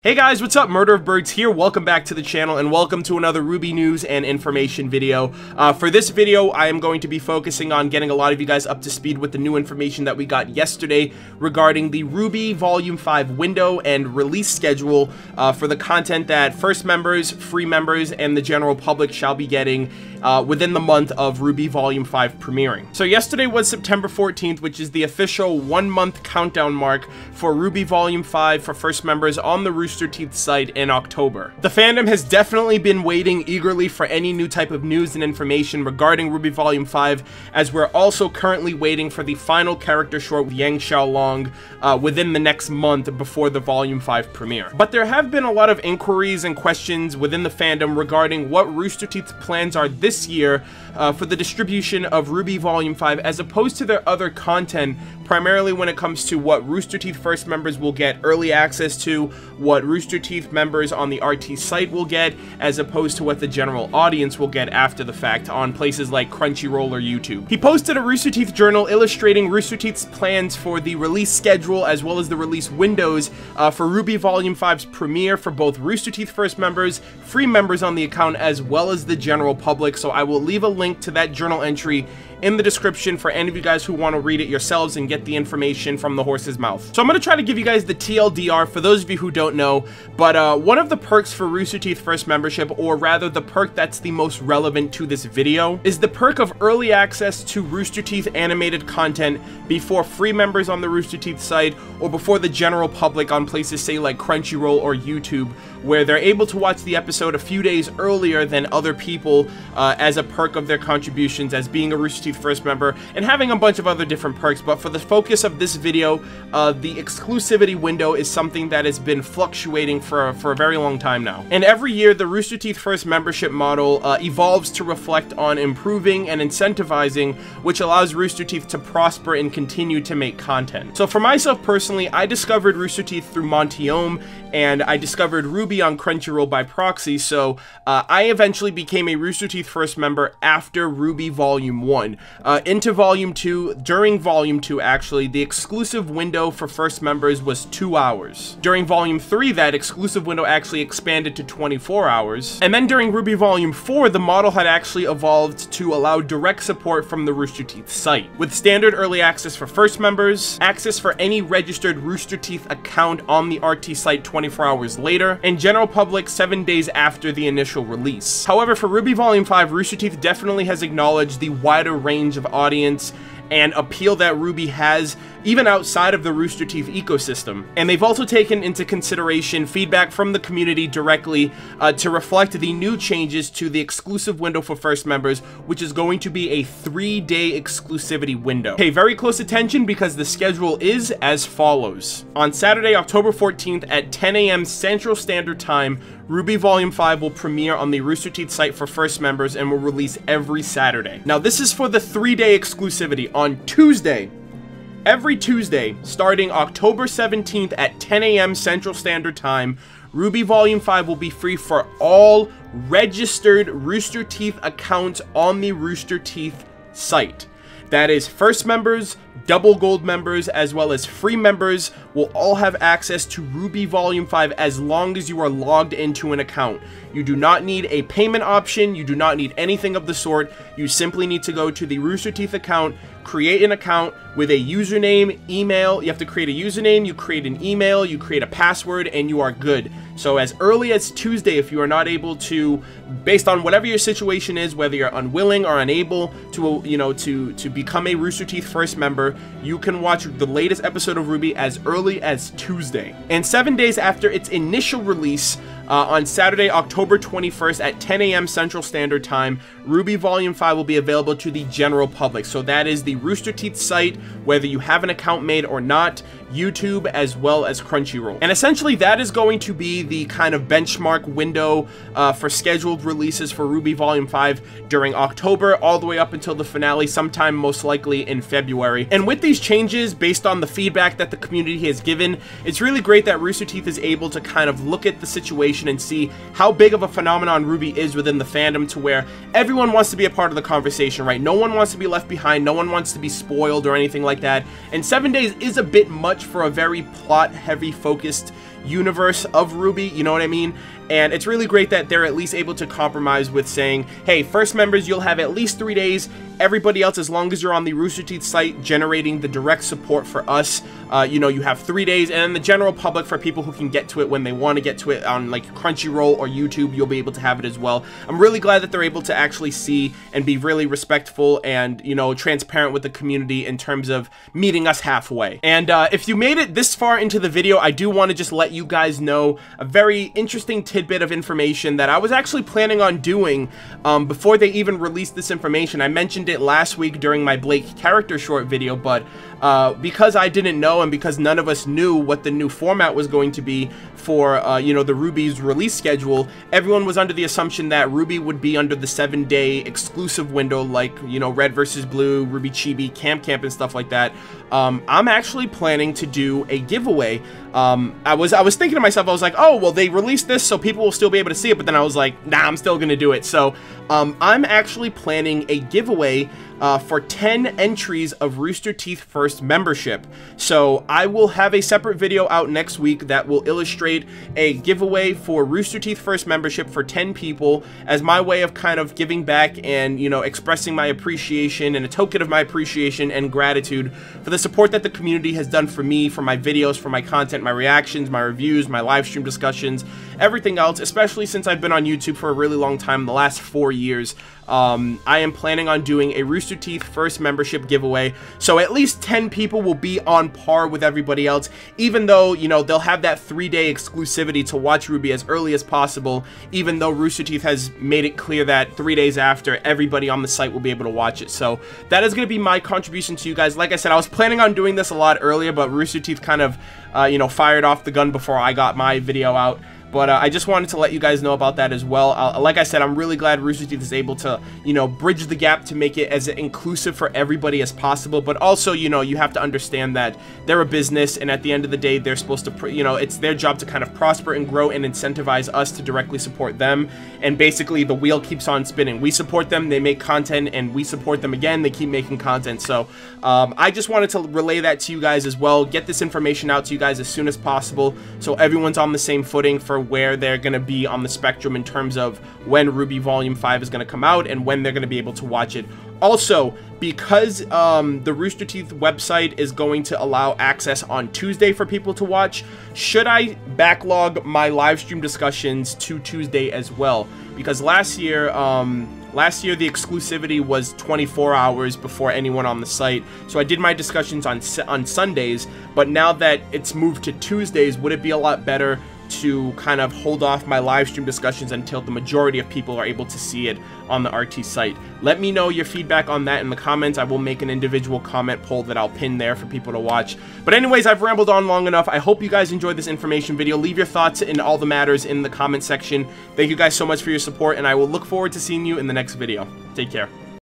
Hey guys, what's up? Murder of Birds here. Welcome back to the channel and welcome to another RWBY news and information video. For this video, I am going to be focusing on getting a lot of you guys up to speed with the new information that we got yesterday regarding the RWBY Volume 5 window and release schedule for the content that first members, free members, and the general public shall be getting within the month of RWBY Volume 5 premiering. So yesterday was September 14th, which is the official 1-month countdown mark for RWBY Volume 5 for first members on the Rooster Teeth site in October. The fandom has definitely been waiting eagerly for any new type of news and information regarding RWBY Volume 5, as we're also currently waiting for the final character short with Yang Xiaolong within the next month before the Volume 5 premiere. But there have been a lot of inquiries and questions within the fandom regarding what Rooster Teeth's plans are this year for the distribution of RWBY Volume 5 as opposed to their other content, primarily when it comes to what Rooster Teeth first members will get early access to, what Rooster Teeth members on the RT site will get, as opposed to what the general audience will get after the fact on places like Crunchyroll or YouTube. He posted a Rooster Teeth journal illustrating Rooster Teeth's plans for the release schedule as well as the release windows for RWBY Volume 5's premiere for both Rooster Teeth first members, free members on the account, as well as the general public. So I will leave a link to that journal entry in the description for any of you guys who want to read it yourselves and get the information from the horse's mouth. So I'm going to try to give you guys the TLDR for those of you who don't know, but one of the perks for Rooster Teeth first membership, or rather the perk that's the most relevant to this video, is the perk of early access to Rooster Teeth animated content before free members on the Rooster Teeth site or before the general public on places say like Crunchyroll or YouTube, where they're able to watch the episode a few days earlier than other people as a perk of their contributions as being a Rooster Teeth first member, and having a bunch of other different perks. But for the focus of this video, the exclusivity window is something that has been fluctuating for a very long time now. And every year, the Rooster Teeth first membership model evolves to reflect on improving and incentivizing, which allows Rooster Teeth to prosper and continue to make content. So for myself personally, I discovered Rooster Teeth through Montiome, and I discovered RWBY on Crunchyroll by proxy, so I eventually became a Rooster Teeth first member after RWBY Volume 1. Into Volume 2, during Volume 2 actually, the exclusive window for first members was 2 hours. During Volume 3, that exclusive window actually expanded to 24 hours. And then during RWBY Volume 4, the model had actually evolved to allow direct support from the Rooster Teeth site, with standard early access for first members, access for any registered Rooster Teeth account on the RT site 24 hours later, and general public 7 days after the initial release. However, for RWBY Volume 5, Rooster Teeth definitely has acknowledged the wider range of audience and appeal that RWBY has even outside of the Rooster Teeth ecosystem. And they've also taken into consideration feedback from the community directly to reflect the new changes to the exclusive window for first members, which is going to be a 3-day exclusivity window. Pay very close attention because the schedule is as follows. On Saturday, October 14th at 10 a.m. Central Standard Time, RWBY Volume 5 will premiere on the Rooster Teeth site for first members and will release every Saturday. Now, this is for the 3-day exclusivity. On Tuesday, every Tuesday, starting October 17th at 10 a.m. Central Standard Time, RWBY Volume 5 will be free for all registered Rooster Teeth accounts on the Rooster Teeth site. That is, first members, double gold members, as well as free members will all have access to RWBY Volume 5 as long as you are logged into an account. You do not need a payment option, you do not need anything of the sort. You simply need to go to the Rooster Teeth account, create an account with a username, email. You have to create a username, you create an email, you create a password, and you are good. So as early as Tuesday, if you are not able to, based on whatever your situation is, whether you're unwilling or unable to, to become a Rooster Teeth first member, you can watch the latest episode of RWBY as early as Tuesday. And 7 days after its initial release, on Saturday, October 21st at 10 a.m. Central Standard Time, RWBY Volume 5 will be available to the general public. So that is the Rooster Teeth site, whether you have an account made or not, YouTube, as well as Crunchyroll. And essentially that is going to be the kind of benchmark window for scheduled releases for RWBY Volume 5 during October, all the way up until the finale, sometime most likely in February. And with these changes, based on the feedback that the community has given, it's really great that Rooster Teeth is able to kind of look at the situation and see how big of a phenomenon RWBY is within the fandom, to where everyone wants to be a part of the conversation, right? No one wants to be left behind, no one wants to be spoiled or anything like that. And 7 days is a bit much for a very plot-heavy focused universe of RWBY, you know what I mean? And it's really great that they're at least able to compromise with saying, hey, first members, you'll have at least 3 days. Everybody else, as long as you're on the Rooster Teeth site generating the direct support for us, you know, you have 3 days. And then the general public, for people who can get to it when they want to get to it on like Crunchyroll or YouTube, you'll be able to have it as well. I'm really glad that they're able to actually see and be really respectful and, you know, transparent with the community in terms of meeting us halfway. And if you made it this far into the video, I do want to just let you guys know a very interesting tidbit of information that I was actually planning on doing before they even released this information. I mentioned it last week during my Blake character short video, but because I didn't know and because none of us knew what the new format was going to be for, you know, the RWBY's release schedule, everyone was under the assumption that RWBY would be under the 7-day exclusive window, like, you know, Red vs. Blue, RWBY Chibi, Camp and stuff like that. I'm actually planning to do a giveaway. I was thinking to myself, I was like, oh, well, they released this so people will still be able to see it, but then I was like, nah, I'm still gonna do it. So I'm actually planning a giveaway for 10 entries of Rooster Teeth First membership. So I will have a separate video out next week that will illustrate a giveaway for Rooster Teeth First membership for 10 people as my way of kind of giving back and, you know, expressing my appreciation and a token of my appreciation and gratitude for the support that the community has done for me, for my videos, for my content, my reactions, my reviews, my live stream discussions, everything else, especially since I've been on YouTube for a really long time, the last 4 years. I am planning on doing a Rooster Teeth First membership giveaway, so at least 10 people will be on par with everybody else, even though, you know, they'll have that 3-day exclusivity to watch RWBY as early as possible, even though Rooster Teeth has made it clear that 3 days after, everybody on the site will be able to watch it. So that is going to be my contribution to you guys. Like I said, I was planning on doing this a lot earlier, but Rooster Teeth kind of, you know, fired off the gun before I got my video out. But I just wanted to let you guys know about that as well. Like I said, I'm really glad Rooster Teeth is able to, you know, bridge the gap to make it as inclusive for everybody as possible. But also, you know, you have to understand that they're a business, and at the end of the day, they're supposed to, you know, it's their job to kind of prosper and grow and incentivize us to directly support them. And basically, the wheel keeps on spinning. We support them, they make content, and we support them again, they keep making content. So I just wanted to relay that to you guys as well, get this information out to you guys as soon as possible so everyone's on the same footing for where they're going to be on the spectrum in terms of when RWBY Volume 5 is going to come out and when they're going to be able to watch it. Also, because the Rooster Teeth website is going to allow access on Tuesday for people to watch, should I backlog my live stream discussions to Tuesday as well? Because last year the exclusivity was 24 hours before anyone on the site, so I did my discussions on Sundays, but now that it's moved to Tuesdays, would it be a lot better to kind of hold off my live stream discussions until the majority of people are able to see it on the RT site? Let me know your feedback on that in the comments. I will make an individual comment poll that I'll pin there for people to watch. But anyways, I've rambled on long enough. I hope you guys enjoyed this information video. Leave your thoughts in all the matters in the comment section. Thank you guys so much for your support, and I will look forward to seeing you in the next video. Take care.